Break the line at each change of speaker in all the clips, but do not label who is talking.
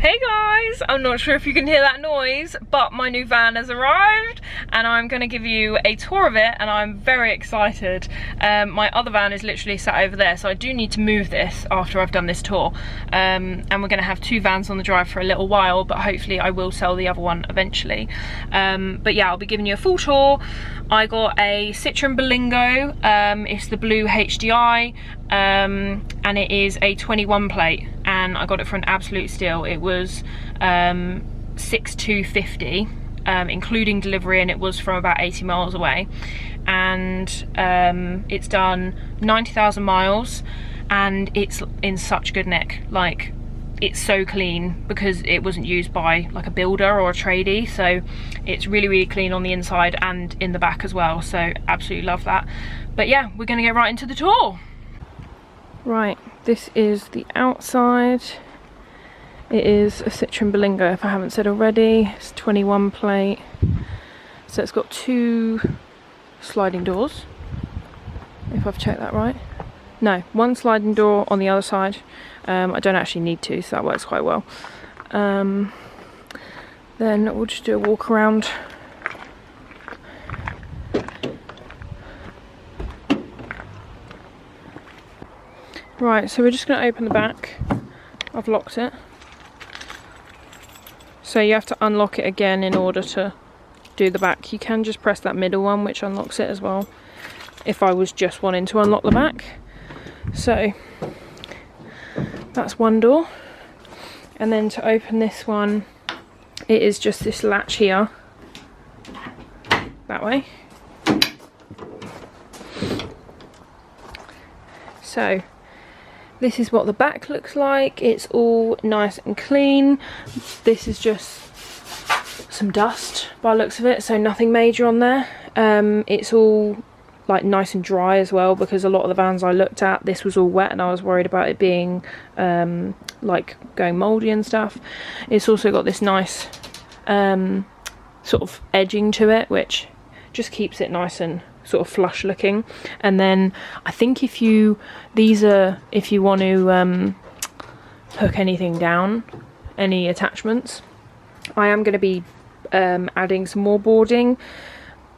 Hey guys, I'm not sure if you can hear that noise, but my new van has arrived and I'm going to give you a tour of it and I'm very excited. My other van is literally sat over there, so I do need to move this after I've done this tour. And we're going to have two vans on the drive for a little while, but hopefully I will sell the other one eventually. But yeah, I'll be giving you a full tour. I got a Citroen Berlingo, it's the blue HDI, and it is a 21 plate, and I got it for an absolute steal. It was 6,250, including delivery, and it was from about 80 miles away, and it's done 90,000 miles, and it's in such good nick. Like, it's so clean because it wasn't used by like a builder or a tradie, so it's really clean on the inside and in the back as well, so absolutely love that. But yeah, we're gonna get right into the tour. Right, this is the outside. It is a Citroen Berlingo, if I haven't said already. It's 21 plate, so it's got two sliding doors, if I've checked that right. No, one sliding door on the other side. I don't actually need to, so that works quite well. Then we'll just do a walk around. Right, so we're just going to open the back. I've locked it. So you have to unlock it again in order to do the back. You can just press that middle one, which unlocks it as well, if I was just wanting to unlock the back. So that's one door, and then to open this one, it is just this latch here, that way. So this is what the back looks like. It's all nice and clean. This is just some dust by the looks of it, so nothing major on there. It's all like nice and dry as well, because a lot of the vans I looked at, this was all wet and I was worried about it being like going mouldy and stuff. It's also got this nice sort of edging to it, which just keeps it nice and sort of flush looking. And then I think if you want to hook anything down, any attachments, I am going to be adding some more boarding.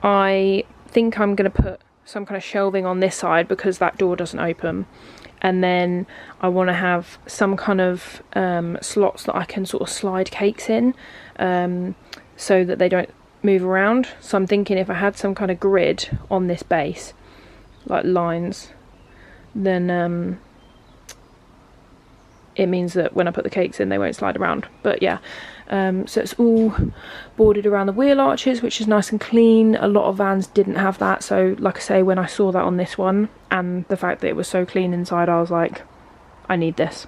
I think I'm going to put some kind of shelving on this side because that door doesn't open, and then I want to have some kind of slots that I can sort of slide cakes in, so that they don't move around. So I'm thinking if I had some kind of grid on this base, like lines, then it means that when I put the cakes in, they won't slide around. But yeah, so it's all boarded around the wheel arches, which is nice and clean. A lot of vans didn't have that, so like I say, when I saw that on this one and the fact that it was so clean inside, I was like, I need this.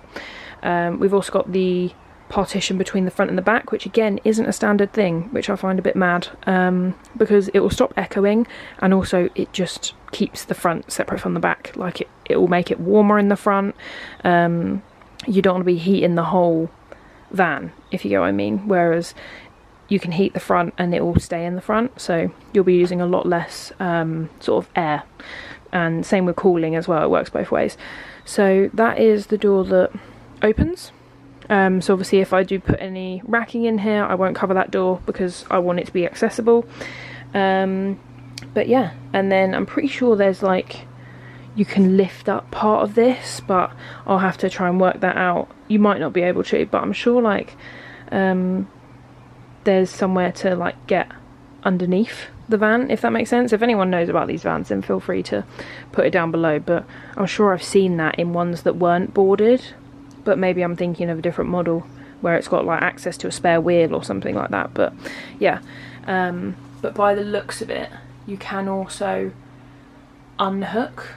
We've also got the partition between the front and the back, which again isn't a standard thing, which I find a bit mad, because it will stop echoing, and also it just keeps the front separate from the back. Like it will make it warmer in the front. You don't want to be heating the whole van, if you get what I mean, whereas you can heat the front and it will stay in the front, so you'll be using a lot less sort of air, and same with cooling as well. It works both ways. So that is the door that opens. So obviously if I do put any racking in here, I won't cover that door because I want it to be accessible. But yeah, and then I'm pretty sure there's like, you can lift up part of this, but I'll have to try and work that out. You might not be able to, but I'm sure like there's somewhere to like get underneath the van, if that makes sense. If anyone knows about these vans, then feel free to put it down below, but I'm sure I've seen that in ones that weren't boarded, but maybe I'm thinking of a different model where it's got like access to a spare wheel or something like that. But yeah, but by the looks of it, you can also unhook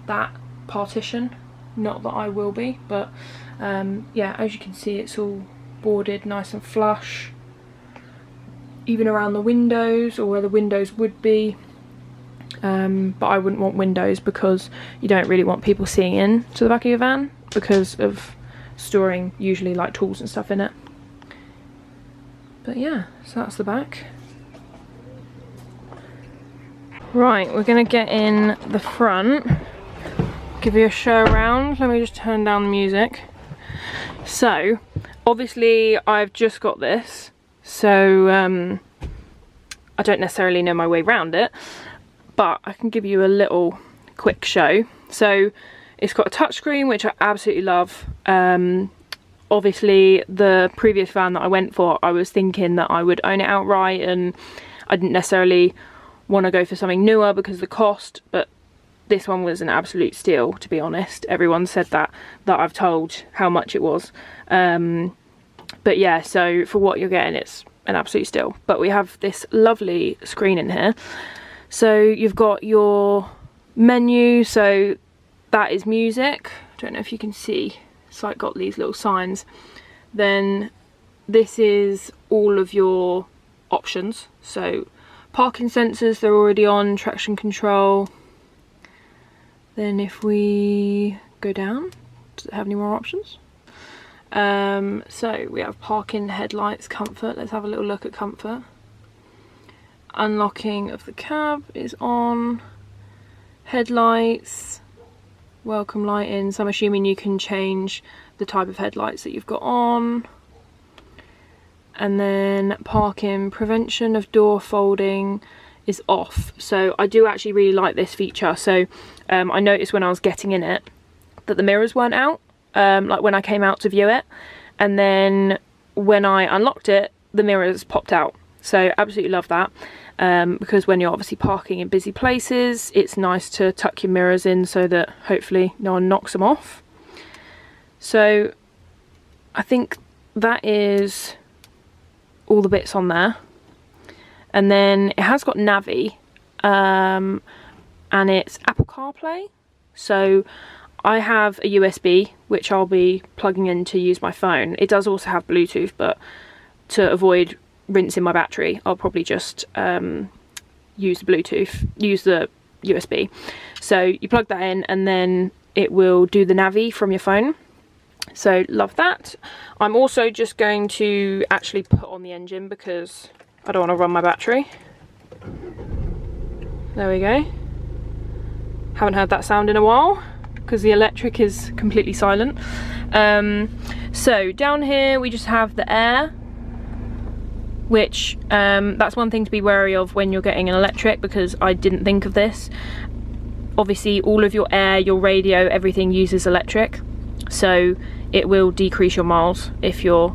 that partition. Not that I will be, but yeah, as you can see, it's all boarded nice and flush, even around the windows, or where the windows would be. But I wouldn't want windows because you don't really want people seeing in to the back of your van because of storing usually like tools and stuff in it. But yeah, so that's the back. Right, we're gonna get in the front, give you a show around. Let me just turn down the music. So Obviously I've just got this, so I don't necessarily know my way around it, but I can give you a little quick show. So it's got a touchscreen, which I absolutely love. Obviously the previous van that I went for, I was thinking that I would own it outright, and I didn't necessarily want to go for something newer because of the cost, but this one was an absolute steal, to be honest. Everyone said that I've told how much it was. But yeah, so for what you're getting, it's an absolute steal. But we have this lovely screen in here. So you've got your menu, so that is music. I don't know if you can see, it's like got these little signs. Then this is all of your options. So parking sensors, they're already on, traction control. Then if we go down, does it have any more options? So we have parking, headlights, comfort. Let's have a little look at comfort. Unlocking of the cab is on. Headlights, welcome lighting. So I'm assuming you can change the type of headlights that you've got on. And then parking, prevention of door folding is off. So I do actually really like this feature. So I noticed when I was getting in it that the mirrors weren't out, like when I came out to view it, and then when I unlocked it, the mirrors popped out. So absolutely love that, because when you're obviously parking in busy places, it's nice to tuck your mirrors in so that hopefully no one knocks them off. So I think that is all the bits on there. And then it has got Navi, and it's Apple CarPlay. So I have a USB, which I'll be plugging in to use my phone. It does also have Bluetooth, but to avoid rinsing my battery, I'll probably just use the USB. So you plug that in and then it will do the Navi from your phone. So love that. I'm also just going to actually put on the engine because I don't want to run my battery. There we go. Haven't heard that sound in a while because the electric is completely silent. So down here we just have the air, which that's one thing to be wary of when you're getting an electric, because I didn't think of this. Obviously all of your air, your radio, everything uses electric, so it will decrease your miles if you're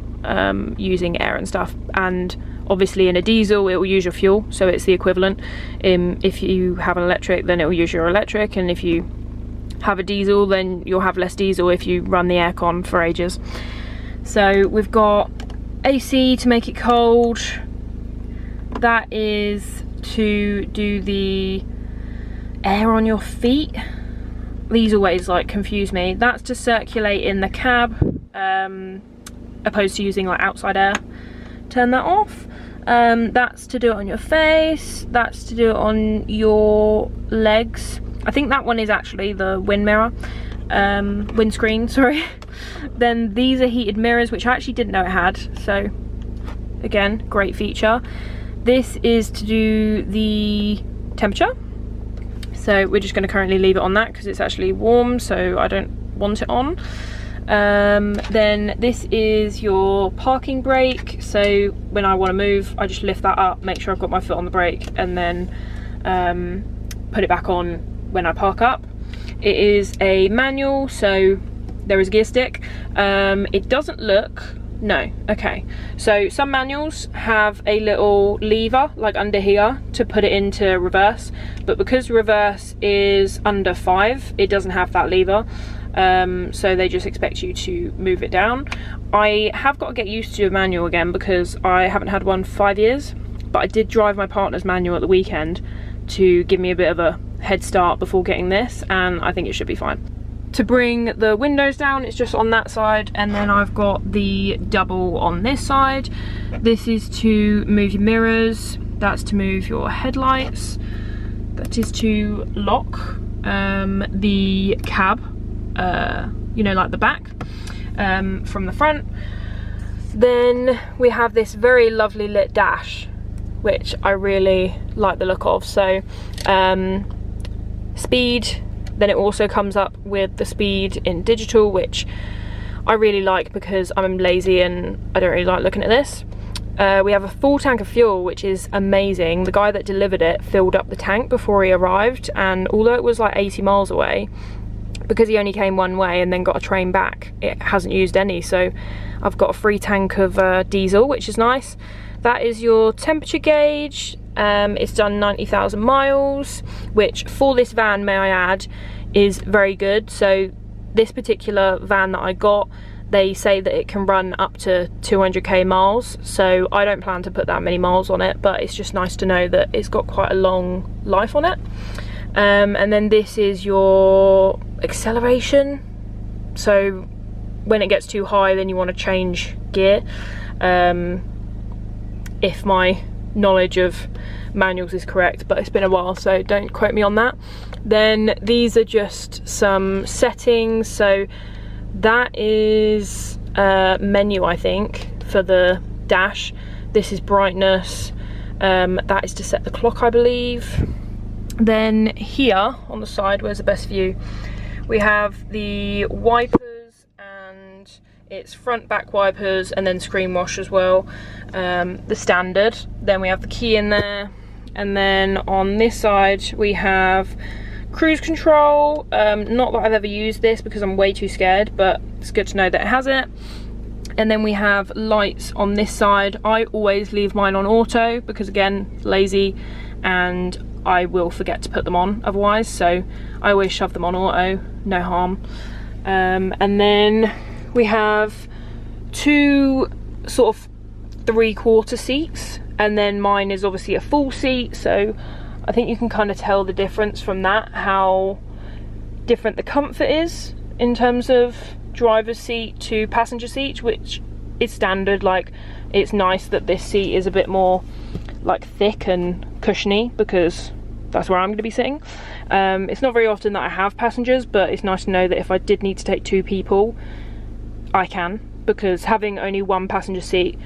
using air and stuff. And obviously in a diesel it will use your fuel, so it's the equivalent. If you have an electric, then it will use your electric, and if you have a diesel, then you'll have less diesel if you run the aircon for ages. So we've got AC to make it cold. That is to do the air on your feet. These always like confuse me. That's to circulate in the cab, opposed to using like outside air. Turn that off. That's to do it on your face. That's to do it on your legs. I think that one is actually the windscreen, sorry. Then these are heated mirrors, which I actually didn't know it had, so again, great feature. This is to do the temperature, so we're just going to currently leave it on that because it's actually warm, so I don't want it on. Then this is your parking brake, so when I want to move I just lift that up, make sure I've got my foot on the brake, and then put it back on when I park up. It is a manual, so there is a gear stick. It doesn't look, no, okay. So some manuals have a little lever like under here to put it into reverse, but because reverse is under 5, it doesn't have that lever. So they just expect you to move it down. I have got to get used to a manual again because I haven't had one for 5 years, but I did drive my partner's manual at the weekend to give me a bit of a head start before getting this, and I think it should be fine. To bring the windows down, it's just on that side, and then I've got the double on this side. This is to move your mirrors, that's to move your headlights, that is to lock the cab, you know, like the back from the front. Then we have this very lovely lit dash, which I really like the look of. So speed, then it also comes up with the speed in digital, which I really like because I'm lazy and I don't really like looking at this. We have a full tank of fuel, which is amazing. The guy that delivered it filled up the tank before he arrived, and although it was like 80 miles away, because he only came one way and then got a train back, it hasn't used any, so I've got a free tank of diesel, which is nice. That is your temperature gauge. It's done 90,000 miles, which for this van, may I add, is very good. So this particular van that I got, they say that it can run up to 200k miles, so I don't plan to put that many miles on it, but it's just nice to know that it's got quite a long life on it. And then this is your acceleration, so when it gets too high then you want to change gear, if my knowledge of manuals is correct, but it's been a while, so don't quote me on that. Then these are just some settings, so that is menu, I think, for the dash. This is brightness, that is to set the clock, I believe. Then here on the side, where's the best view, we have the wipers, and it's front back wipers and then screen wash as well, the standard. Then we have the key in there, and then on this side we have cruise control. Not that I've ever used this because I'm way too scared, but it's good to know that it has it. And then we have lights on this side. I always leave mine on auto because, again, lazy, and I will forget to put them on otherwise, so I always shove them on auto, no harm. And then we have two sort of 3/4 seats, and then mine is obviously a full seat, so I think you can kind of tell the difference from that, how different the comfort is in terms of driver's seat to passenger seat, which is standard. Like, it's nice that this seat is a bit more like thick and cushiony because that's where I'm going to be sitting. It's not very often that I have passengers, but it's nice to know that if I did need to take 2 people, I can, because having only 1 passenger seat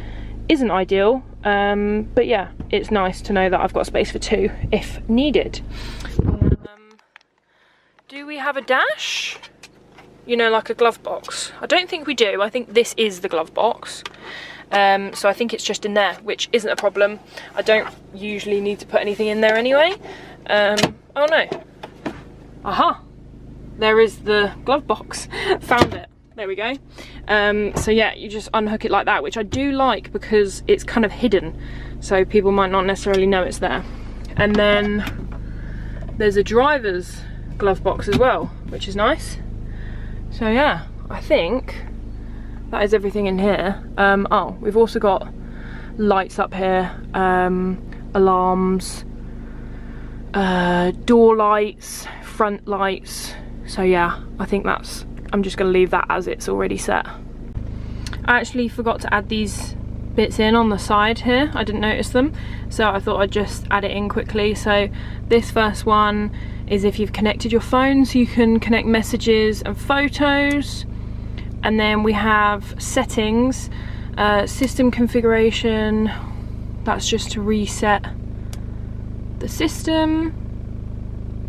isn't ideal. But yeah, it's nice to know that I've got space for 2 if needed. Do we have a dash? You know, like a glove box? I don't think we do. I think this is the glove box. So I think it's just in there, which isn't a problem. I don't usually need to put anything in there anyway. Oh no. Aha! There is the glove box. Found it. There we go. So yeah, you just unhook it like that, which I do like because it's kind of hidden, so people might not necessarily know it's there. And then there's a driver's glove box as well, which is nice. So yeah, I think that is everything in here. Oh, we've also got lights up here, alarms, door lights, front lights. So yeah, I think that's, I'm just going to leave that as it's already set. I actually forgot to add these bits in on the side here. I didn't notice them, so I thought I'd just add it in quickly. So this first one is if you've connected your phone, so you can connect messages and photos. And then we have settings, system configuration, that's just to reset the system,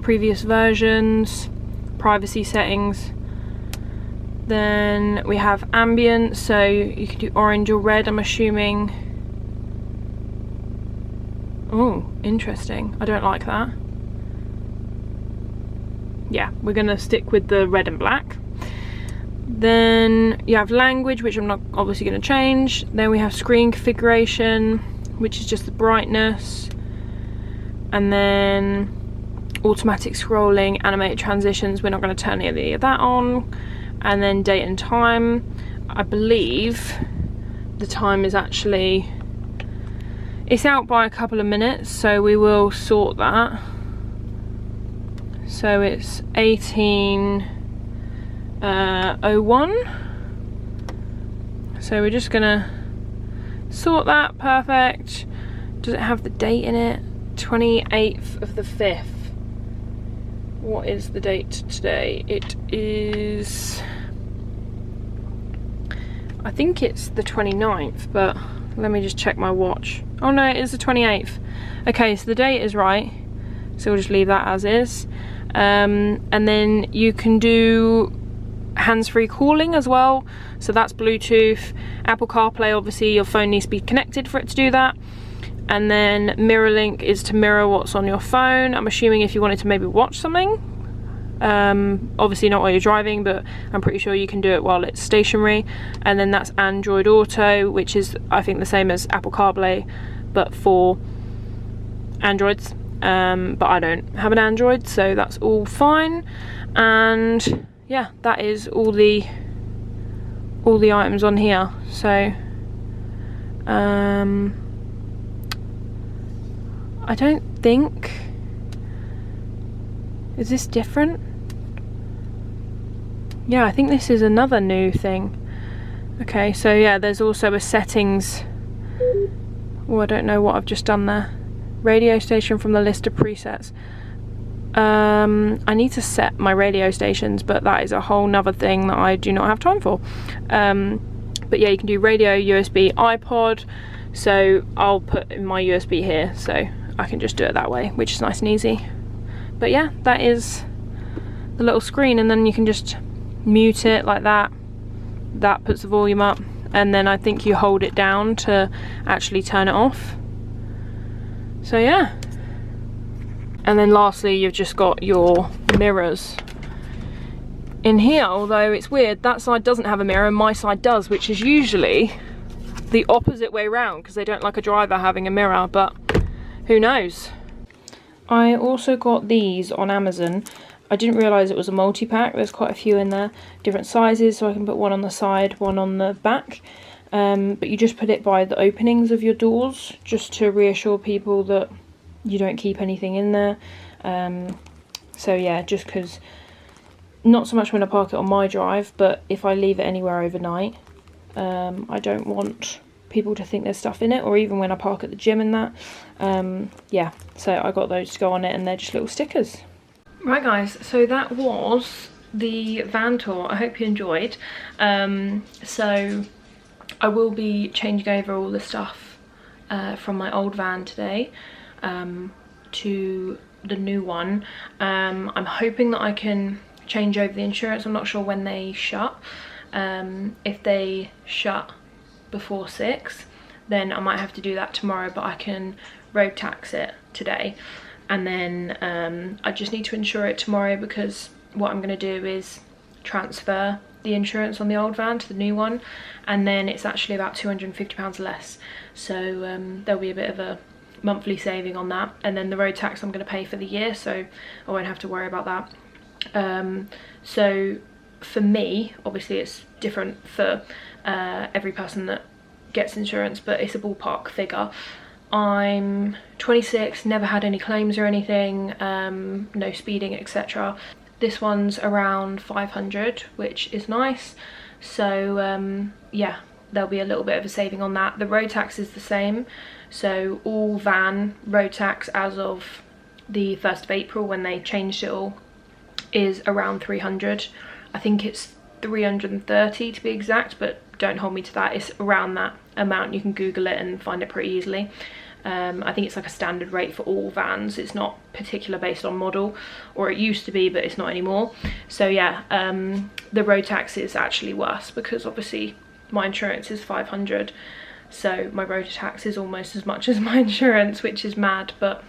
previous versions, privacy settings. Then we have ambient, so you can do orange or red, I'm assuming. Oh, interesting. I don't like that. Yeah, we're gonna stick with the red and black. Then you have language, which I'm not obviously going to change. Then we have screen configuration, which is just the brightness. And then automatic scrolling, animated transitions, we're not going to turn any of that on. And then date and time. I believe the time is actually, it's out by a couple of minutes, so we will sort that. So it's 18:01. So we're just gonna sort that. Perfect. Does it have the date in it? 28th of the 5th. What is the date today? It is, I think it's the 29th, but let me just check my watch. Oh no, it is the 28th. Okay, so the date is right, so we'll just leave that as is. And then you can do hands-free calling as well, so that's Bluetooth. Apple CarPlay, obviously your phone needs to be connected for it to do that. And then Mirror Link is to mirror what's on your phone. I'm assuming if you wanted to maybe watch something, obviously not while you're driving, but I'm pretty sure you can do it while it's stationary. And then that's Android Auto, which is I think the same as Apple CarPlay but for Androids, but I don't have an Android, so that's all fine. And yeah, that is all the items on here. So I don't think, is this different? Yeah, I think this is another new thing. Okay, so yeah, there's also a settings. Oh, I don't know what I've just done there. Radio station from the list of presets. I need to set my radio stations, but that is a whole nother thing that I do not have time for. But yeah, you can do radio, USB, iPod. So I'll put in my USB here, so I can just do it that way, which is nice and easy. But yeah, that is the little screen, and then you can just mute it like that. That puts the volume up, and then I think you hold it down to actually turn it off. So yeah. And then lastly, you've just got your mirrors in here, although it's weird, that side doesn't have a mirror and my side does, which is usually the opposite way round because they don't like a driver having a mirror, but who knows. I also got these on Amazon. I didn't realise it was a multi-pack. There's quite a few in there, different sizes, so I can put one on the side, one on the back. But you just put it by the openings of your doors, just to reassure people that you don't keep anything in there. So yeah, just because, not so much when I park it on my drive, but if I leave it anywhere overnight, I don't want people to think there's stuff in it, or even when I park at the gym and that. Yeah, so I got those to go on it, and they're just little stickers. Right guys, so that was the van tour. I hope you enjoyed. So I will be changing over all the stuff from my old van today to the new one. I'm hoping that I can change over the insurance. I'm not sure when they shut. If they shut before 6, then I might have to do that tomorrow, but I can road tax it today. And then I just need to insure it tomorrow, because what I'm going to do is transfer the insurance on the old van to the new one, and then it's actually about £250 less. So there'll be a bit of a monthly saving on that, and then the road tax I'm going to pay for the year, so I won't have to worry about that. So for me, obviously it's different for every person that gets insurance, but it's a ballpark figure. I'm 26, never had any claims or anything, no speeding, etc. This one's around 500, which is nice. So yeah, there'll be a little bit of a saving on that. The road tax is the same, so all van road tax as of the 1st of April, when they changed it all, is around 300. I think it's 330 to be exact, but don't hold me to that. It's around that amount. You can Google it and find it pretty easily. I think it's like a standard rate for all vans. It's not particular based on model, or it used to be, but it's not anymore. So yeah, the road tax is actually worse, because obviously my insurance is 500, so my road tax is almost as much as my insurance, which is mad. But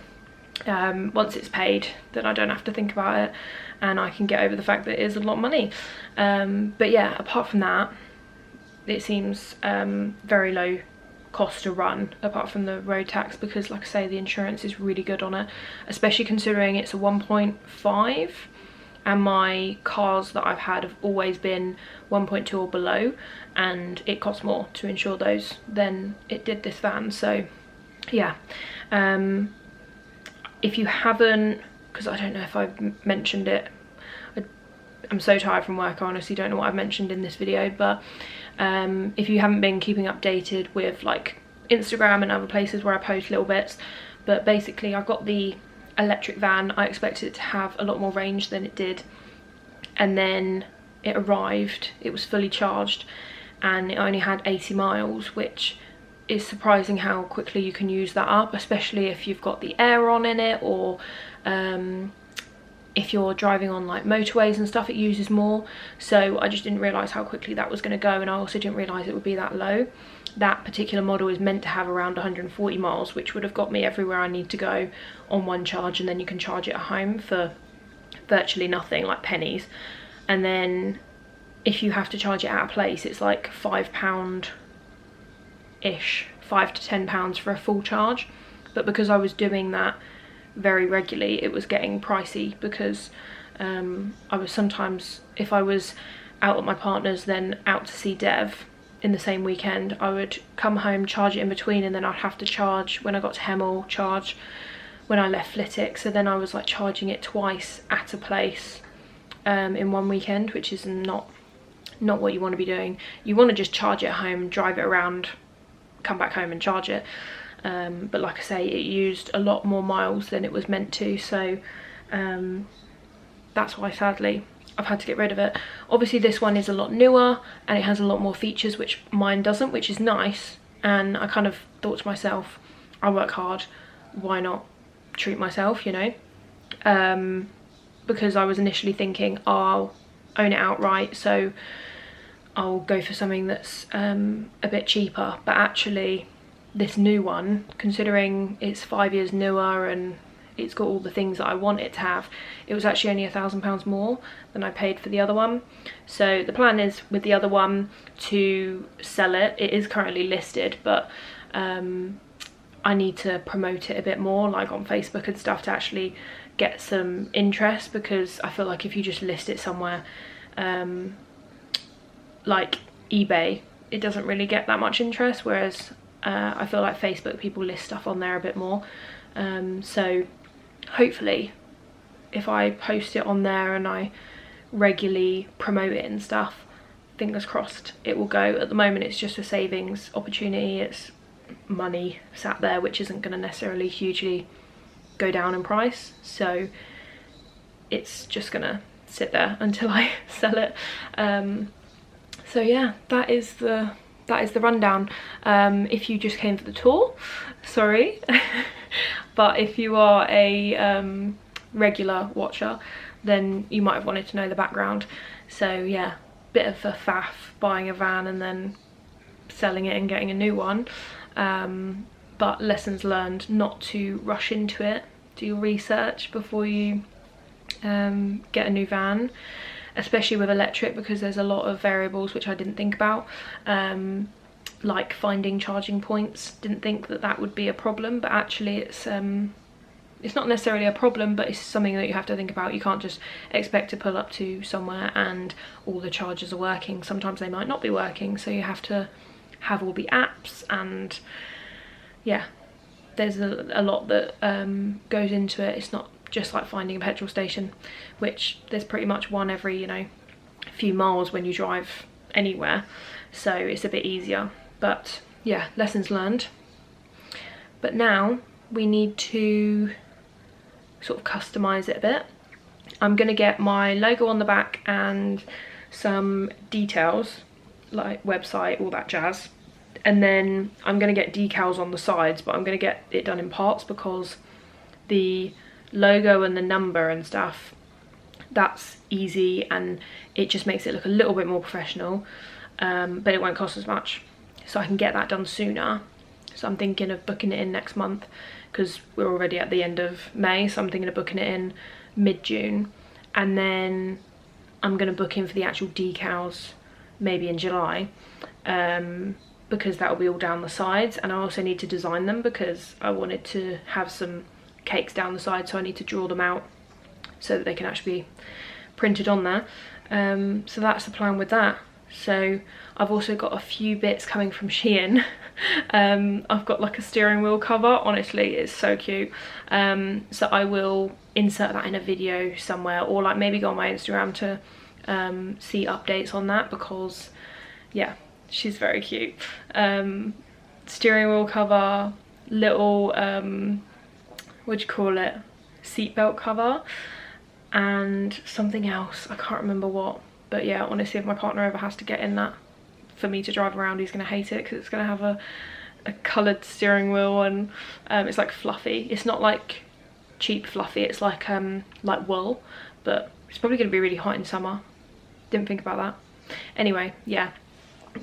once it's paid, then I don't have to think about it, and I can get over the fact that it is a lot of money. But yeah, apart from that, it seems very low cost to run, apart from the road tax, because like I say, the insurance is really good on it, especially considering it's a 1.5, and my cars that I've had have always been 1.2 or below, and it costs more to insure those than it did this van. So yeah, if you haven't, because I don't know if I've mentioned it, I'm so tired from work, I honestly don't know what I've mentioned in this video, but if you haven't been keeping updated with like Instagram and other places where I post little bits, but basically I got the electric van. I expected it to have a lot more range than it did, and then it arrived, it was fully charged, and it only had 80 miles, which is surprising how quickly you can use that up, especially if you've got the air on in it, or if you're driving on like motorways and stuff, it uses more. So I just didn't realise how quickly that was going to go, and I also didn't realise it would be that low. That particular model is meant to have around 140 miles, which would have got me everywhere I need to go on one charge, and then you can charge it at home for virtually nothing, like pennies. And then if you have to charge it at a place, it's like £5-ish, £5 to £10 for a full charge. But because I was doing that very regularly, it was getting pricey, because I was sometimes, if I was out at my partner's, then out to see Dev in the same weekend, I would come home, charge it in between, and then I'd have to charge when I got to Hemel, charge when I left Flitwick. So then I was like charging it twice at a place in one weekend, which is not what you want to be doing. You want to just charge it at home, drive it around, come back home and charge it. But like I say, it used a lot more miles than it was meant to, so that's why sadly I've had to get rid of it. Obviously this one is a lot newer and it has a lot more features, which mine doesn't, which is nice. And I kind of thought to myself, I work hard, why not treat myself, you know? Because I was initially thinking, oh, I'll own it outright, so I'll go for something that's a bit cheaper. But actually this new one, considering it's 5 years newer and it's got all the things that I want it to have, it was actually only £1,000 more than I paid for the other one. So the plan is with the other one to sell it. It is currently listed, but I need to promote it a bit more, like on Facebook and stuff, to actually get some interest, because I feel like if you just list it somewhere like eBay, it doesn't really get that much interest, whereas I feel like Facebook, people list stuff on there a bit more. So hopefully if I post it on there and I regularly promote it and stuff, fingers crossed it will go. At the moment it's just a savings opportunity, it's money sat there which isn't going to necessarily hugely go down in price, so it's just gonna sit there until I sell it. So yeah, that is the rundown. If you just came for the tour, sorry. But if you are a regular watcher, then you might have wanted to know the background. So yeah, bit of a faff buying a van and then selling it and getting a new one. But lessons learned, not to rush into it. Do your research before you get a new van, especially with electric, because there's a lot of variables which I didn't think about, like finding charging points. Didn't think that that would be a problem, but actually it's not necessarily a problem, but it's something that you have to think about. You can't just expect to pull up to somewhere and all the chargers are working. Sometimes they might not be working, so you have to have all the apps, and yeah, there's a lot that goes into it. It's not just like finding a petrol station, which there's pretty much one every, you know, few miles when you drive anywhere, so it's a bit easier. But yeah, lessons learned. But now we need to sort of customize it a bit. I'm gonna get my logo on the back and some details like website, all that jazz, and then I'm gonna get decals on the sides, but I'm gonna get it done in parts, because the logo and the number and stuff, that's easy and it just makes it look a little bit more professional, but it won't cost as much, so I can get that done sooner. So I'm thinking of booking it in next month, because we're already at the end of May, so I'm thinking of booking it in mid-June, and then I'm going to book in for the actual decals maybe in July, because that will be all down the sides. And I also need to design them, because I wanted to have some cakes down the side, so I need to draw them out so that they can actually be printed on there. So that's the plan with that. So I've also got a few bits coming from Shein. I've got like a steering wheel cover, honestly it's so cute. So I will insert that in a video somewhere, or like maybe go on my Instagram to see updates on that, because yeah, she's very cute. Steering wheel cover, little what do you call it, seatbelt cover, and something else, I can't remember what. But yeah, honestly, if my partner ever has to get in that for me to drive around, he's gonna hate it, because it's gonna have a coloured steering wheel, and it's like fluffy. It's not like cheap fluffy. It's like wool, but it's probably going to be really hot in summer. Didn't think about that. Anyway, yeah,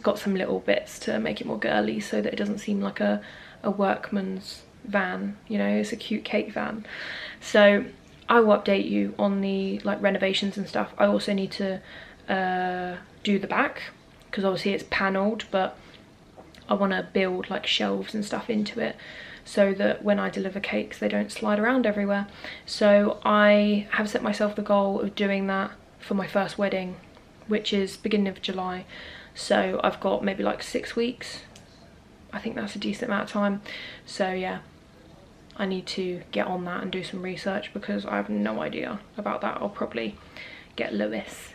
got some little bits to make it more girly so that it doesn't seem like a workman's van, you know, it's a cute cake van. So I will update you on the like renovations and stuff. I also need to do the back, because obviously it's panelled, but I want to build like shelves and stuff into it so that when I deliver cakes they don't slide around everywhere. So I have set myself the goal of doing that for my first wedding, which is beginning of July. So I've got maybe like 6 weeks. I think that's a decent amount of time. So yeah, I need to get on that and do some research, because I have no idea about that. I'll probably get Lewis,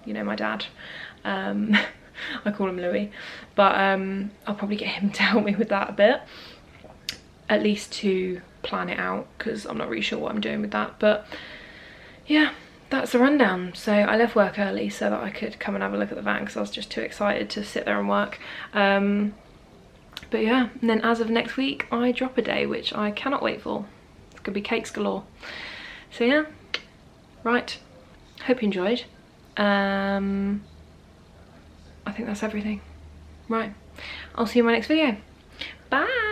you know, my dad. I call him Louis, but I'll probably get him to help me with that a bit, at least to plan it out, because I'm not really sure what I'm doing with that. But yeah, that's the rundown. So I left work early so that I could come and have a look at the van, because I was just too excited to sit there and work. But yeah, and then as of next week I drop a day, which I cannot wait for. It's gonna be cakes galore. So yeah, right, hope you enjoyed. I think that's everything. Right, I'll see you in my next video. Bye.